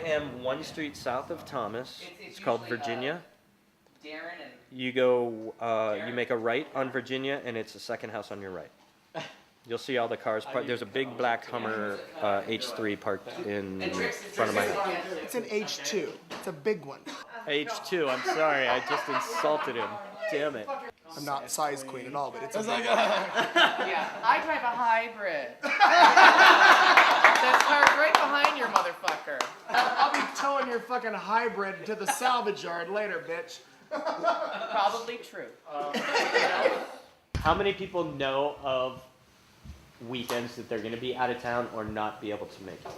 am 1 street south of Thomas. It's called Virginia. Darren and You go, you make a right on Virginia, and it's the second house on your right. You'll see all the cars parked. There's a big black Hummer H3 parked in front of my house. It's an H2. It's a big one. H2, I'm sorry, I just insulted him. Damn it. I'm not size queen at all, but it's a big one. yeah, I drive a hybrid. That's parked right behind your motherfucker. I'll be towing your fucking hybrid to the salvage yard later, bitch. Probably true. How many people know of weekends that they're going to be out of town or not be able to make it?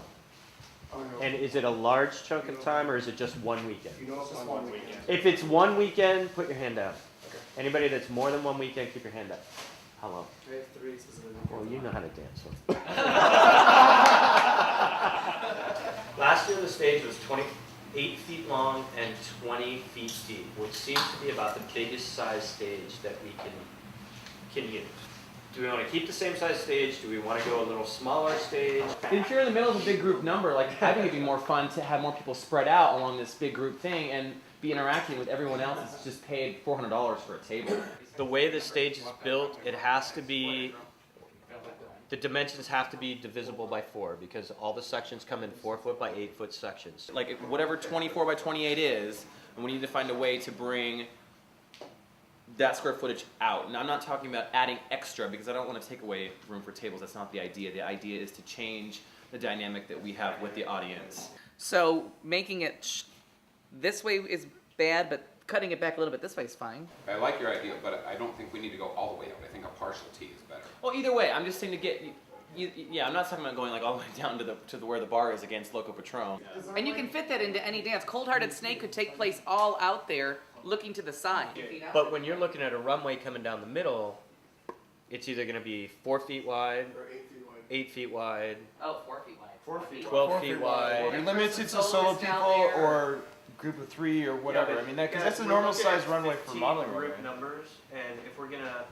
And is it a large chunk of time or is it just one weekend? It's just one weekend. If it's one weekend, put your hand down. Okay. Anybody that's more than one weekend, keep your hand up. How long? I have 3 specifically. Well, you know how to dance. So. Last year the stage was 28 feet long and 20 feet deep, which seems to be about the biggest size stage that we can use. Do we want to keep the same size stage? Do we want to go a little smaller stage? If you're in the middle of a big group number, like I think it'd be more fun to have more people spread out along this big group thing and be interacting with everyone else that's just paid $400 for a table. The way the stage is built, it has to be, the dimensions have to be divisible by 4 because all the sections come in 4 foot by 8 foot sections. Like whatever 24 by 28 is, and we need to find a way to bring that square footage out. And I'm not talking about adding extra because I don't want to take away room for tables. That's not the idea. The idea is to change the dynamic that we have with the audience. So making it this way is bad, but cutting it back a little bit this way is fine. I like your idea, but I don't think we need to go all the way out. I think a partial T is better. Well, either way, I'm just saying to get. Yeah, I'm not talking about going like all the way down to the where the bar is against Loco Patron. And you can fit that into any dance. Cold Hearted Snake could take place all out there, looking to the side. But when you're looking at a runway coming down the middle, it's either going to be 4 feet wide, Or 8 feet wide. 8 feet wide, 4 feet wide. 4 feet. 12 feet wide. You're limited to solo people or group of 3 or whatever. Yeah, I mean, because that's a normal size runway for modeling runway. Group numbers, and if we're going to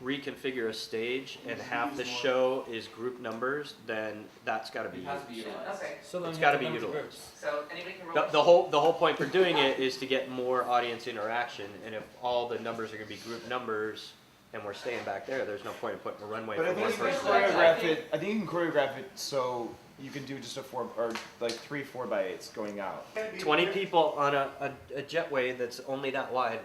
reconfigure a stage and half the show is group numbers, then that's got to be used. Okay. So It's got to be utilized. So anybody can roll. The whole point for doing it is to get more audience interaction, and if all the numbers are going to be group numbers and we're staying back there, there's no point in putting a runway But I for think one you can person. choreograph it. I think you can choreograph it so you can do just a 4 or like 3 4x8s going out. 20 people on a jetway that's only that wide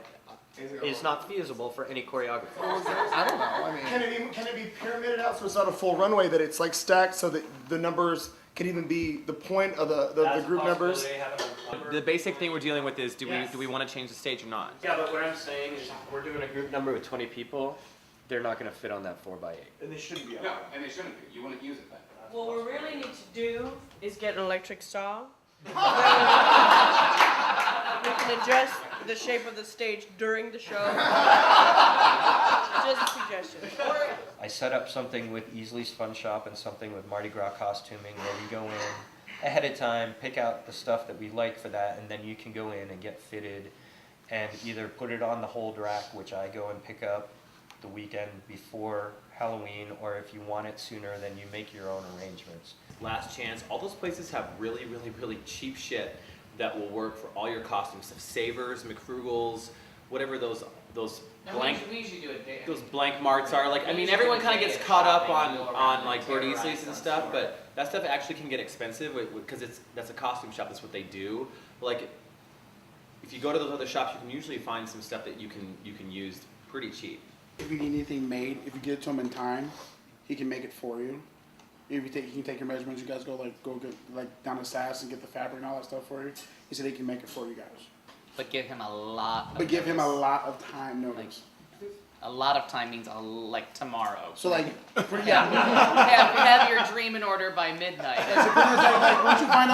is not feasible for any choreographer. I don't know. I mean, Can it be pyramided out so it's not a full runway, that it's like stacked so that the numbers can even be the point of the group numbers? The basic thing we're dealing with is do we want to change the stage or not? Yeah, but what I'm saying is if we're doing a group number with 20 people, they're not going to fit on that 4x8. And they shouldn't be out. No, and they shouldn't be. You wouldn't use it then. What we really need to do is get an electric saw. We can adjust the shape of the stage during the show. Just a suggestion. I set up something with Easley's Fun Shop and something with Mardi Gras costuming where we go in ahead of time, pick out the stuff that we like for that, and then you can go in and get fitted and either put it on the hold rack, which I go and pick up the weekend before Halloween, or if you want it sooner, then you make your own arrangements. Last Chance, all those places have really, really, really cheap shit that will work for all your costume stuff. Savers, McFrugals, whatever those blank we usually do it. those blank marts are. Like, I mean, everyone kind of gets caught up on like Bird Easley's and stuff, but that stuff actually can get expensive because that's a costume shop. That's what they do. But like, if you go to those other shops, you can usually find some stuff that you can use pretty cheap. If you need anything made, if you get it to him in time, he can make it for you. If he can take your measurements, you guys go get down to Sass and get the fabric and all that stuff for you. He said he can make it for you guys. But give him a lot. But give him a lot of time notice. A lot of time means like tomorrow. So like, have your dream in order by midnight. like once you find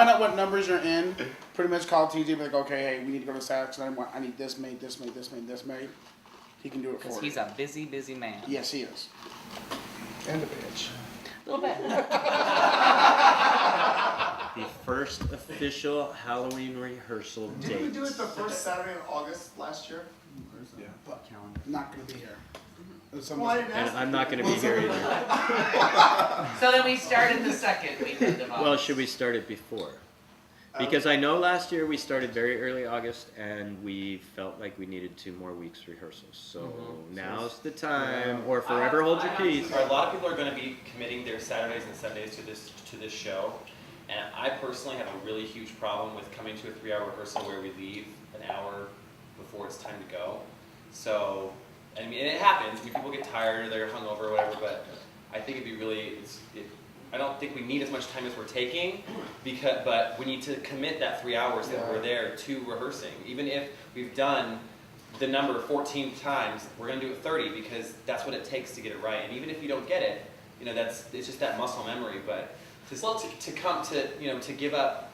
out what numbers you're in, pretty much call TJ and be like, okay, hey, we need to go to Sass. I need this made, this made, this made, this made. He can do it for you. Because he's a busy, busy man. Yes, he is. And a bitch. A little bit. The first official Halloween rehearsal date. Did we do it the first Saturday in August last year? Yeah, but not going to be here. Well, I didn't And ask I'm not going to be here either. So then we started the second weekend of August. Well, should we start it before? Because I know last year we started very early August and we felt like we needed 2 more weeks rehearsals. So now's the time, or forever hold your peace. A lot of people are going to be committing their Saturdays and Sundays to this show, and I personally have a really huge problem with coming to a 3-hour rehearsal where we leave an hour before it's time to go. So, I mean, and it happens. I mean, people get tired, or they're hungover, or whatever. But I think it'd be really. I don't think we need as much time as we're taking, but we need to commit that 3 hours that we're there to rehearsing. Even if we've done the number 14 times, we're going to do it 30 because that's what it takes to get it right. And even if you don't get it, you know, it's just that muscle memory. But to give up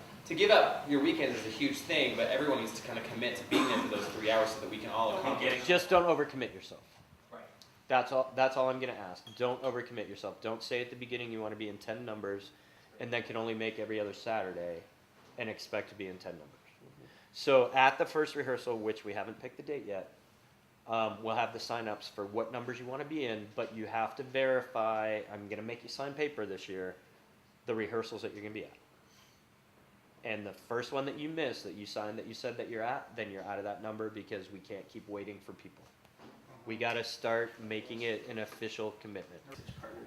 your weekends is a huge thing. But everyone needs to kind of commit to being there for those 3 hours so that we can all accomplish. Just don't overcommit yourself. That's all I'm going to ask. Don't overcommit yourself. Don't say at the beginning you want to be in 10 numbers and then can only make every other Saturday and expect to be in 10 numbers. So at the first rehearsal, which we haven't picked the date yet, we'll have the sign-ups for what numbers you want to be in, but you have to verify, I'm going to make you sign paper this year, the rehearsals that you're going to be at. And the first one that you miss, that you signed that you said that you're at, then you're out of that number because we can't keep waiting for people. We got to start making it an official commitment.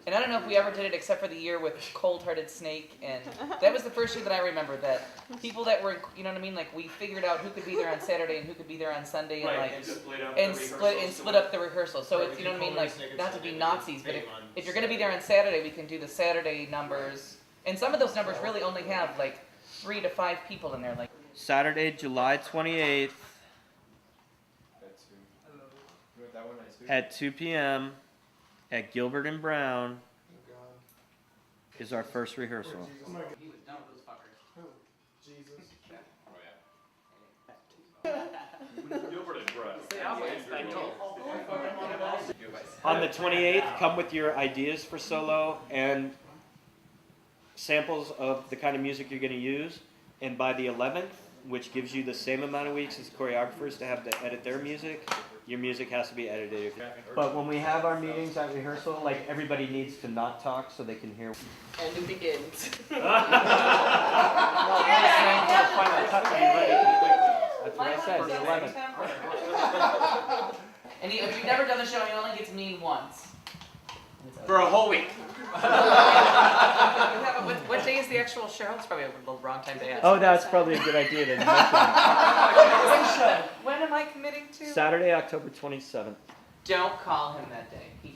And I don't know if we ever did it except for the year with Cold Hearted Snake, and that was the first year that I remember that people that were, you know what I mean, like we figured out who could be there on Saturday and who could be there on Sunday, and split up the rehearsal. So it's, you know what I mean, like not to be Nazis, but if you're gonna be there on Saturday, we can do the Saturday numbers, and some of those numbers really only have like 3 to 5 people in there, like Saturday, July 28th at 2 p.m. at Gilbert and Brown is our first rehearsal. On the 28th, come with your ideas for solo and samples of the kind of music you're going to use. And by the 11th, which gives you the same amount of weeks as choreographers to have to edit their music, your music has to be edited. But when we have our meetings at rehearsal, like everybody needs to not talk so they can hear. and it begins. That's what I said, the 11th. And if you've never done the show, he only gets mean once. For a whole week. What day is the actual show? It's probably the wrong time to ask. Oh, that's probably a good idea to mention that. When am I committing to? Saturday, October 27th. Don't call him that day. He